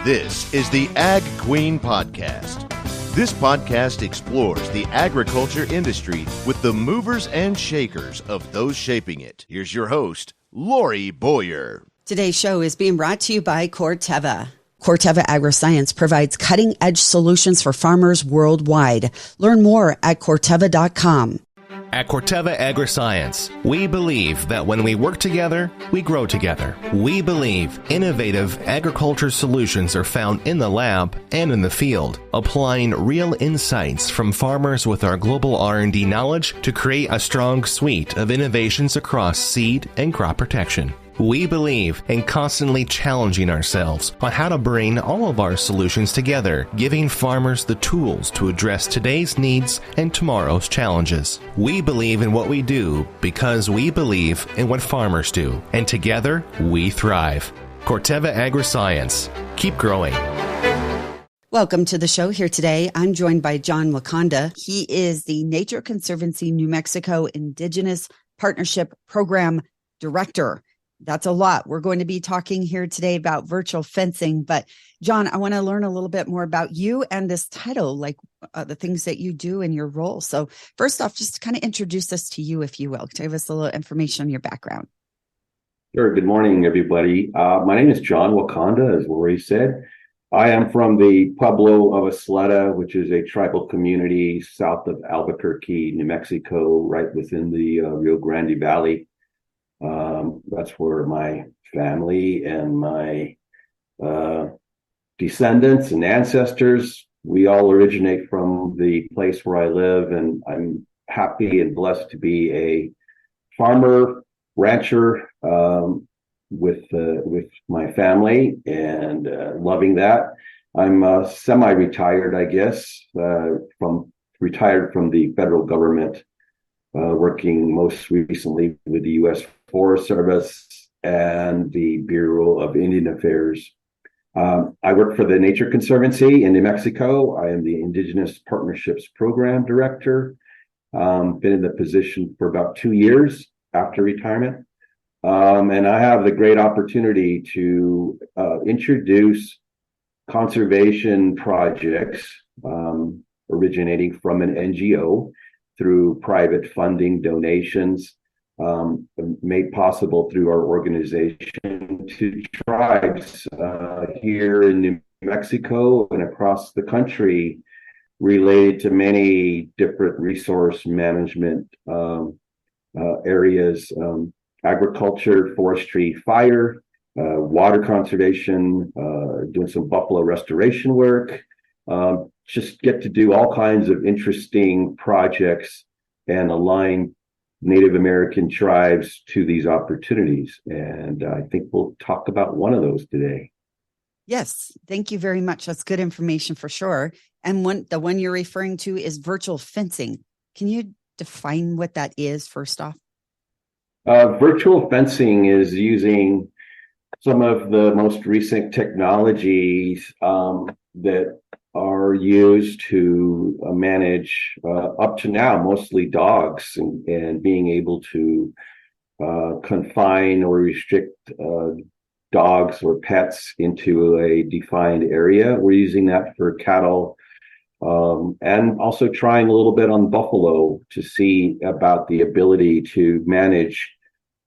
This is the Ag Queen Podcast. This podcast explores the agriculture industry with the movers and shakers of those shaping it. Here's your host, Lori Boyer. Today's show is being brought to you by Corteva. Corteva Agriscience provides cutting-edge solutions for farmers worldwide. Learn more at Corteva.com. At Corteva Agriscience, we believe that when we work together, we grow together. We believe innovative agriculture solutions are found in the lab and in the field, applying real insights from farmers with our global R&D knowledge to create a strong suite of innovations across seed and crop protection. We believe in constantly challenging ourselves on how to bring all of our solutions together, giving farmers the tools to address today's needs and tomorrow's challenges. We believe in what we do because we believe in what farmers do, and together we thrive. Corteva Agriscience. Keep growing. Welcome to the show here today. I'm joined by John Wacoda. He is the Nature Conservancy New Mexico Indigenous Partnership Program Director. That's a lot. We're going to be talking here today about virtual fencing. But John, I want to learn a little bit more about you and this title, like the things that you do in your role. So first off, just to kind of introduce us to you, if you will. Give us a little information on your background. Sure. Good morning, everybody. My name is John Wacoda, as Lori said. I am from the Pueblo of Isleta, which is a tribal community south of Albuquerque, New Mexico, right within the Rio Grande Valley. That's where my family and my descendants and ancestors, we all originate from the place where I live, and I'm happy and blessed to be a farmer, rancher with my family, and loving that. I'm semi-retired, I guess, retired from the federal government, working most recently with the U.S. Forest Service and the Bureau of Indian Affairs. I work for the Nature Conservancy in New Mexico. I am the Indigenous Partnerships Program Director. Been in the position for about 2 years after retirement. And I have the great opportunity to introduce conservation projects originating from an NGO through private funding donations, made possible through our organization, to tribes here in New Mexico and across the country, related to many different resource management areas, agriculture, forestry, fire, water conservation, doing some buffalo restoration work, just get to do all kinds of interesting projects and align Native American tribes to these opportunities. And I think we'll talk about one of those today. Yes, thank you very much. That's good information for sure. And the one you're referring to is virtual fencing. Can you define what that is first off? Virtual fencing is using some of the most recent technologies that are used to manage up to now mostly dogs, and being able to confine or restrict dogs or pets into a defined area. We're using that for cattle, and also trying a little bit on buffalo to see about the ability to manage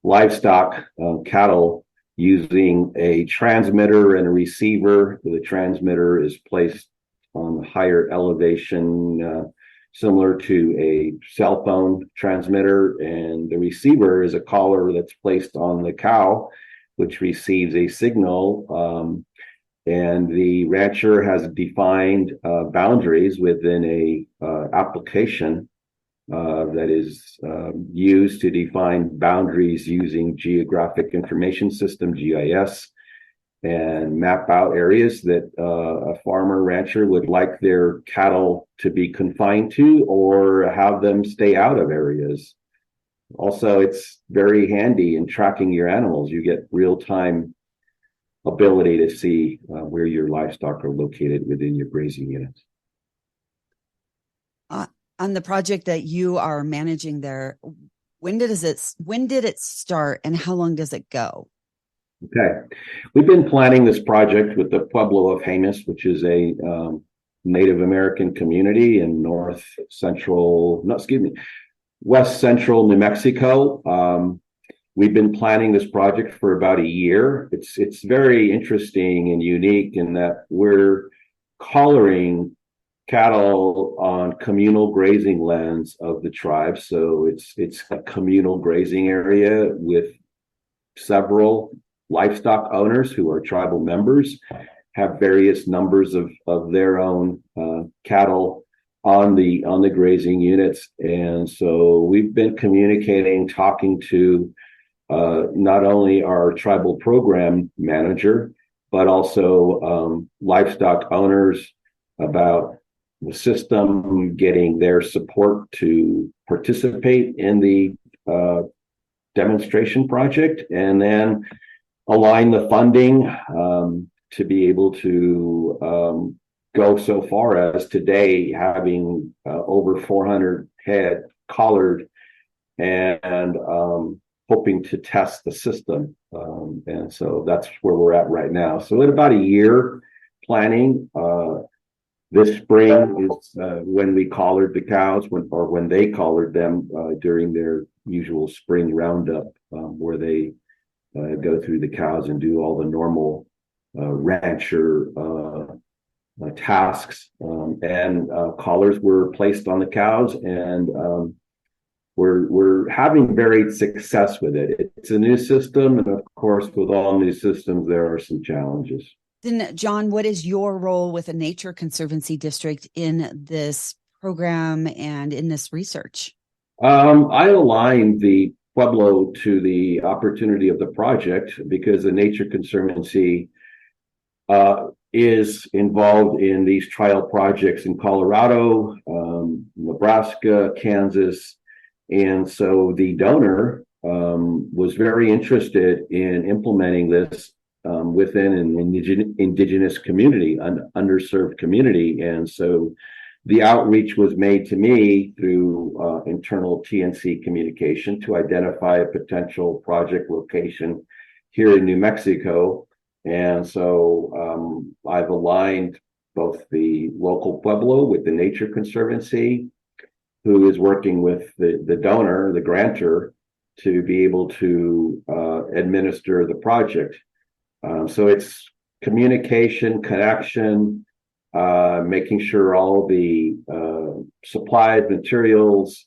livestock, cattle, using a transmitter and a receiver. The transmitter is placed on higher elevation, similar to a cell phone transmitter, and the receiver is a collar that's placed on the cow, which receives a signal, and the rancher has defined boundaries within a application that is used to define boundaries using Geographic Information System, GIS, and map out areas that a farmer rancher would like their cattle to be confined to, or have them stay out of areas. Also, it's very handy in tracking your animals. You get real-time ability to see where your livestock are located within your grazing units. On the project that you are managing there, when did it start and how long does it go? Okay. We've been planning this project with the Pueblo of Jemez, which is a Native American community in west central New Mexico. We've been planning this project for about a year. It's very interesting and unique in that we're collaring cattle on communal grazing lands of the tribe. So it's a communal grazing area with several livestock owners who are tribal members, have various numbers of their own cattle on the grazing units. And so we've been communicating, talking to not only our tribal program manager, but also livestock owners about the system, getting their support to participate in the demonstration project, and then align the funding to be able to go so far as today having over 400 head collared and hoping to test the system. And so that's where we're at right now. So in about a year planning, this spring is when we collared the cows, when they collared them during their usual spring roundup, where they go through the cows and do all the normal rancher tasks. And collars were placed on the cows, and we're having very success with it. It's a new system, and of course, with all new systems, there are some challenges. Then, John, what is your role with a Nature Conservancy district in this program and in this research? I aligned the Pueblo to the opportunity of the project because the Nature Conservancy is involved in these trial projects in Colorado, Nebraska, Kansas. And so the donor was very interested in implementing this within an indigenous community, an underserved community. And so the outreach was made to me through internal TNC communication to identify a potential project location here in New Mexico. And so I've aligned both the local Pueblo with the Nature Conservancy, who is working with the donor, the grantor, to be able to administer the project. So it's communication, connection, making sure all the supplies, materials,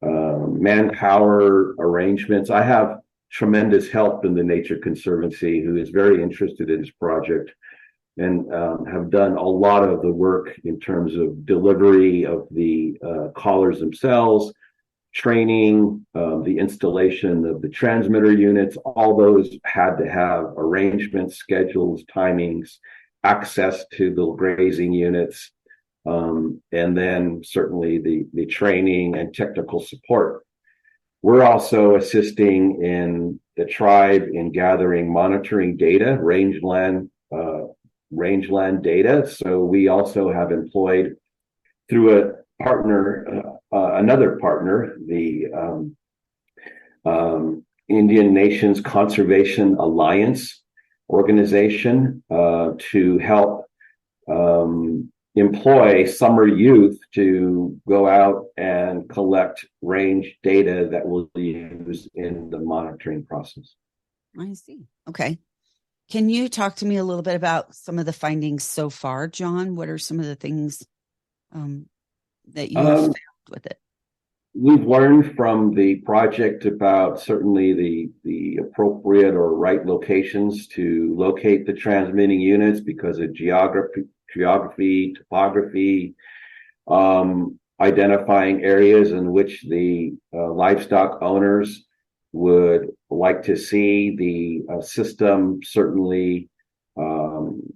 manpower arrangements. I have tremendous help in the Nature Conservancy, who is very interested in this project and have done a lot of the work in terms of delivery of the collars themselves, training, the installation of the transmitter units. All those had to have arrangements, schedules, timings, access to the grazing units, and then certainly the training and technical support. We're also assisting in the tribe in gathering monitoring data, rangeland data. So we also have employed through a partner, another partner, the Indian Nations Conservation Alliance organization, to help employ summer youth to go out and collect range data that we'll use in the monitoring process. I see. Okay. Can you talk to me a little bit about some of the findings so far, John? What are some of the things that you have found with it? We've learned from the project about certainly the appropriate or right locations to locate the transmitting units because of geography, topography, identifying areas in which the livestock owners would like to see the system certainly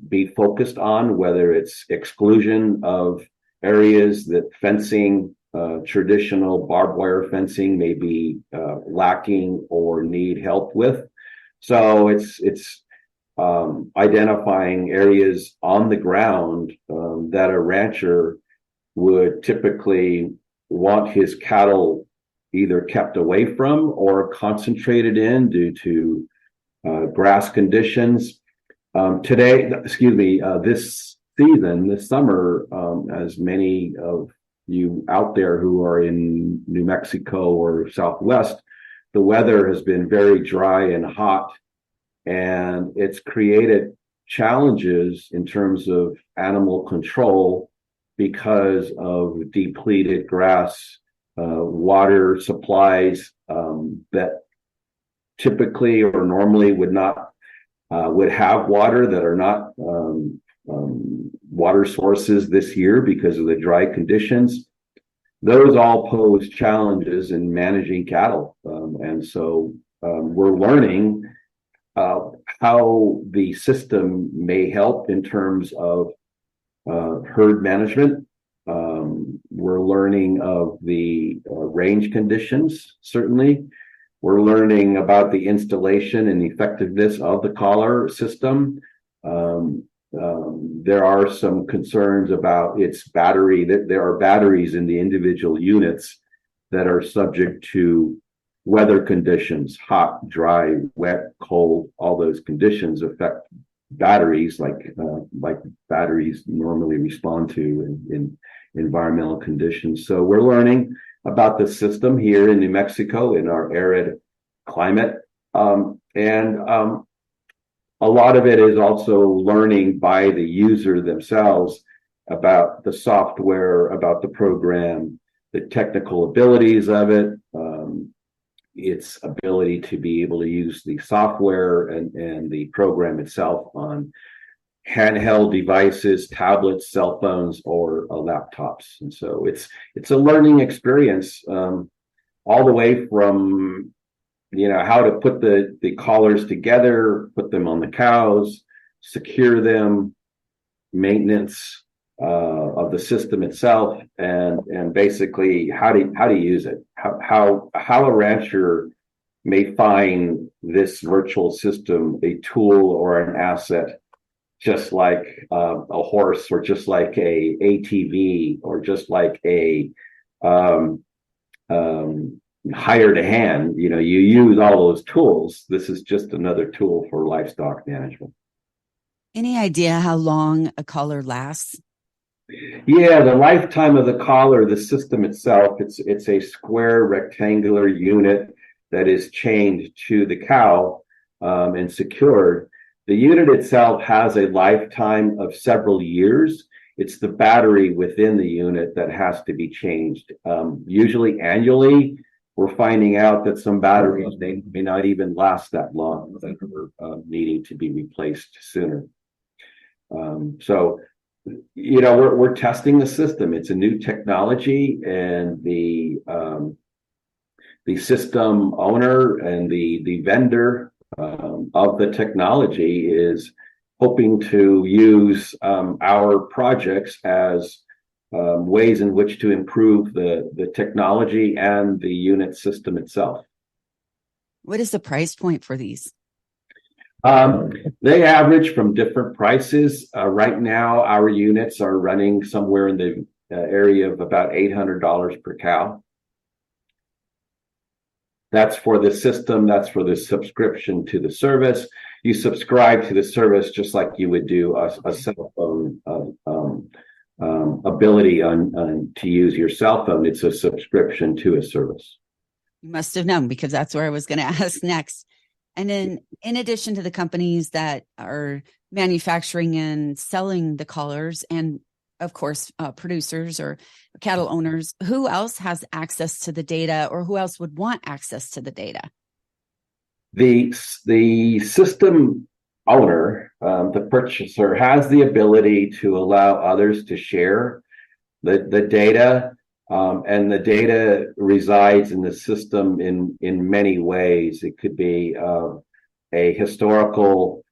be focused on, whether it's exclusion of areas that fencing, traditional barbed wire fencing may be lacking or need help with. So it's identifying areas on the ground that a rancher would typically want his cattle either kept away from or concentrated in due to grass conditions. This season, this summer, as many of you out there who are in New Mexico or Southwest, the weather has been very dry and hot, and it's created challenges in terms of animal control because of depleted grass, water supplies that typically or normally would have water that are not water sources this year because of the dry conditions. Those all pose challenges in managing cattle. And so we're learning how the system may help in terms of herd management. We're learning of the range conditions, certainly. We're learning about the installation and effectiveness of the collar system. There are some concerns about its battery, that there are batteries in the individual units that are subject to weather conditions, hot, dry, wet, cold. All those conditions affect batteries like batteries normally respond to in environmental conditions. So we're learning about the system here in New Mexico in our arid climate. A lot of it is also learning by the user themselves about the software, about the program, the technical abilities of it, its ability to be able to use the software and the program itself on handheld devices, tablets, cell phones, or laptops. And so it's a learning experience, all the way from how to put the collars together, put them on the cows, secure them, maintenance of the system itself, and basically how to use it. How a rancher may find this virtual system a tool or an asset, just like a horse, or just like a ATV, or just like a hired a hand. You use all those tools. This is just another tool for livestock management. Any idea how long a collar lasts? Yeah, the lifetime of the collar, the system itself, it's a square rectangular unit that is chained to the cow and secured. The unit itself has a lifetime of several years. It's the battery within the unit that has to be changed, usually annually. We're finding out that some batteries may not even last that long, that are needing to be replaced sooner. We're testing the system. It's a new technology, and the system owner and the vendor of the technology is hoping to use our projects as ways in which to improve the technology and the unit system itself. What is the price point for these? They average from different prices. Right now, our units are running somewhere in the area of about $800 per cow. That's for the system. That's for the subscription to the service. You subscribe to the service just like you would do a cell phone ability to use your cell phone. It's a subscription to a service. You must have known, because that's where I was going to ask next. And then, in addition to the companies that are manufacturing and selling the collars, and of course, producers or cattle owners, who else has access to the data, or who else would want access to the data? The system owner, the purchaser, has the ability to allow others to share the data, and the data resides in the system in many ways. It could be a historical,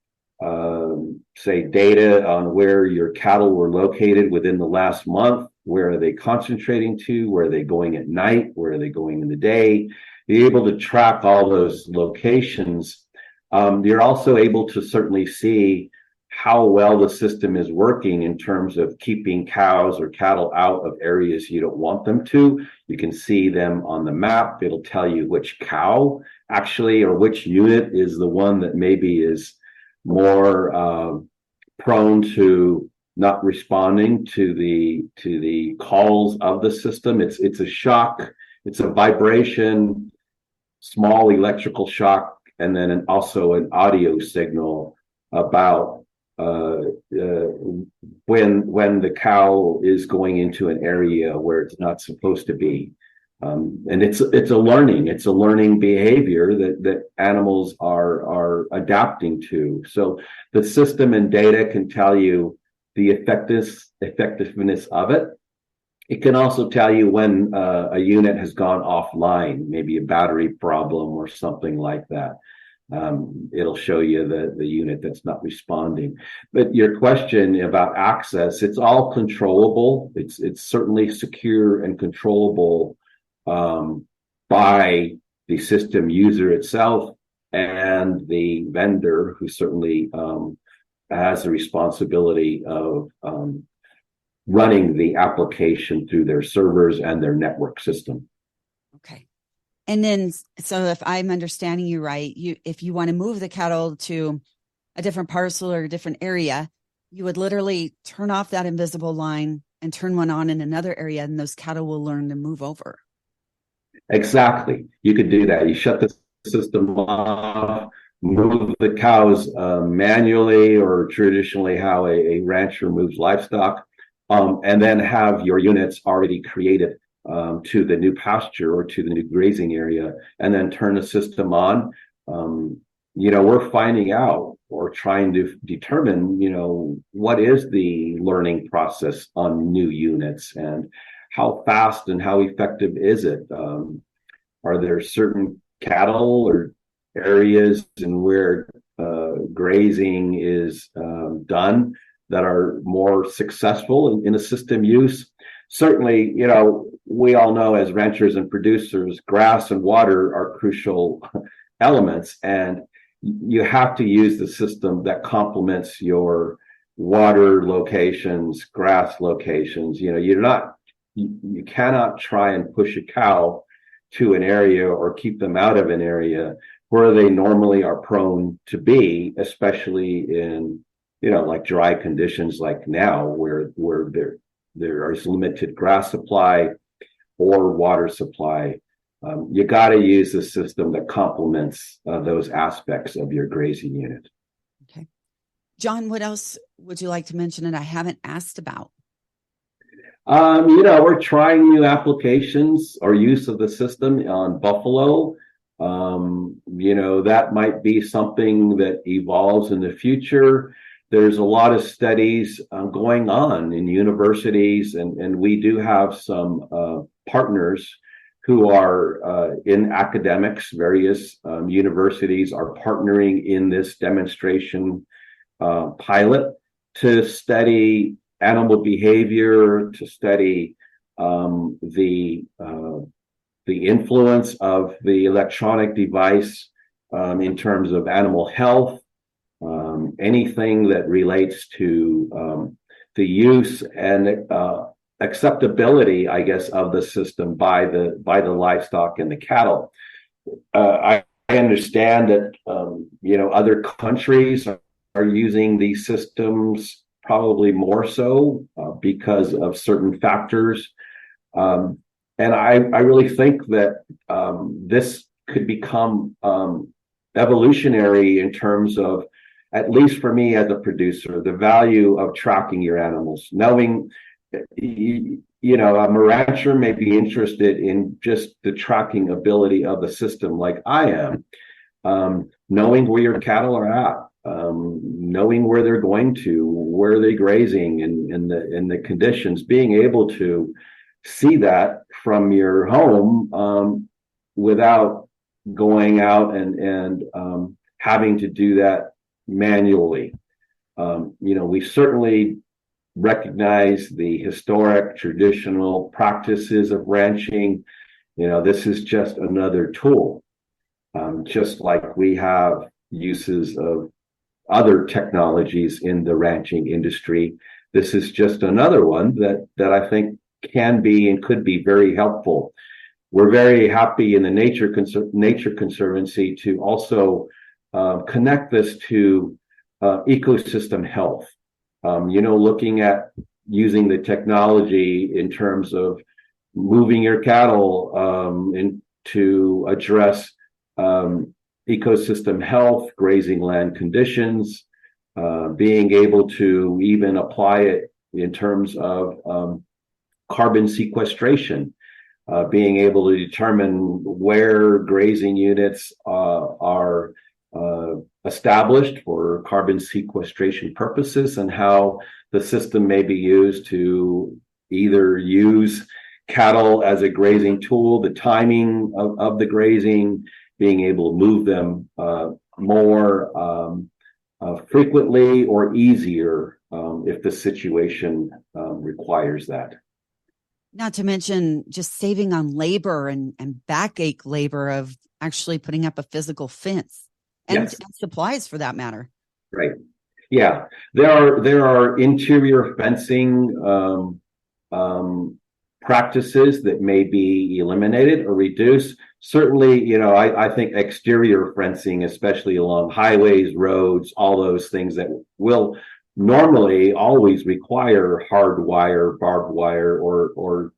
say, data on where your cattle were located within the last month. Where are they concentrating to? Where are they going at night? Where are they going in the day? You're able to track all those locations. You're also able to certainly see how well the system is working in terms of keeping cows or cattle out of areas you don't want them to. You can see them on the map. It'll tell you which cow actually, or which unit is the one that maybe is more prone to not responding to the calls of the system. It's a shock, it's a vibration, small electrical shock, and then also an audio signal about when the cow is going into an area where it's not supposed to be. And it's a learning behavior that animals are adapting to. So the system and data can tell you the effectiveness of it. It can also tell you when a unit has gone offline, maybe a battery problem or something like that. It'll show you the unit that's not responding. But your question about access, it's all controllable. It's certainly secure and controllable by the system user itself and the vendor, who certainly has the responsibility of running the application through their servers and their network system. Okay. And then, so if I'm understanding you right, if you want to move the cattle to a different parcel or a different area, you would literally turn off that invisible line and turn one on in another area, and those cattle will learn to move over. Exactly. You could do that. You shut the system off, move the cows manually, or traditionally how a rancher moves livestock, and then have your units already created to the new pasture or to the new grazing area, and then turn the system on. We're finding out or trying to determine, what is the learning process on new units, and how fast and how effective is it? Are there certain cattle or areas in where grazing is done that are more successful in a system use? Certainly, we all know as ranchers and producers, grass and water are crucial elements, and you have to use the system that complements your water locations, grass locations. You cannot try and push a cow to an area or keep them out of an area where they normally are prone to be, especially in, like dry conditions like now, where there is limited grass supply or water supply. You got to use the system that complements those aspects of your grazing unit. Okay. John, what else would you like to mention that I haven't asked about? We're trying new applications or use of the system on buffalo. That might be something that evolves in the future. There's a lot of studies going on in universities, and we do have some partners who are in academics. Various universities are partnering in this demonstration pilot to study animal behavior, to study the influence of the electronic device in terms of animal health, anything that relates to the use and acceptability, I guess, of the system by the livestock and the cattle. I understand that other countries are using these systems probably more so because of certain factors. And I really think that this could become evolutionary in terms of, at least for me as a producer, the value of tracking your animals. Knowing, a rancher may be interested in just the tracking ability of the system like I am, knowing where your cattle are at. Knowing where they're going to, where are they grazing, and the conditions, being able to see that from your home without going out and having to do that manually. We certainly recognize the historic traditional practices of ranching. This is just another tool, just like we have uses of other technologies in the ranching industry. This is just another one that I think can be and could be very helpful. we're very happy in the Nature Conservancy to also connect this to ecosystem health. Looking at using the technology in terms of moving your cattle to address ecosystem health, grazing land conditions, being able to even apply it in terms of carbon sequestration, being able to determine where grazing units are established for carbon sequestration purposes and how the system may be used to either use cattle as a grazing tool, the timing of the grazing, being able to move them more frequently or easier if the situation requires that. Not to mention just saving on labor and backache labor of actually putting up a physical fence and, Yes. and supplies for that matter. Right. Yeah. There are interior fencing practices that may be eliminated or reduced. Certainly, I think exterior fencing, especially along highways, roads, all those things that will normally always require hard wire, barbed wire, or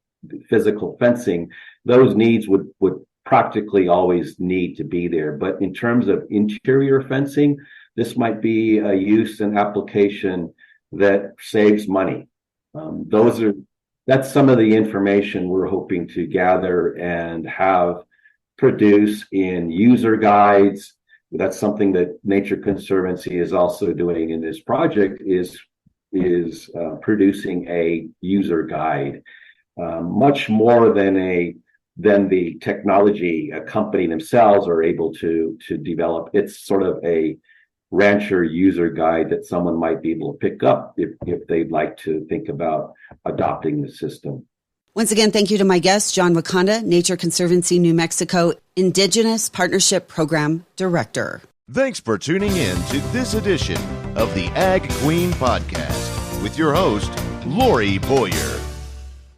physical fencing, those needs would practically always need to be there. But in terms of interior fencing, this might be a use and application that saves money. That's some of the information we're hoping to gather and have produced in user guides. That's something that Nature Conservancy is also doing in this project, is producing a user guide, much more than the technology company themselves are able to develop. It's sort of a rancher user guide that someone might be able to pick up if they'd like to think about adopting the system. Once again, thank you to my guest, John Wacoda, Nature Conservancy New Mexico Indigenous Partnership Program Director. Thanks for tuning in to this edition of the Ag Queen Podcast with your host, Lori Boyer.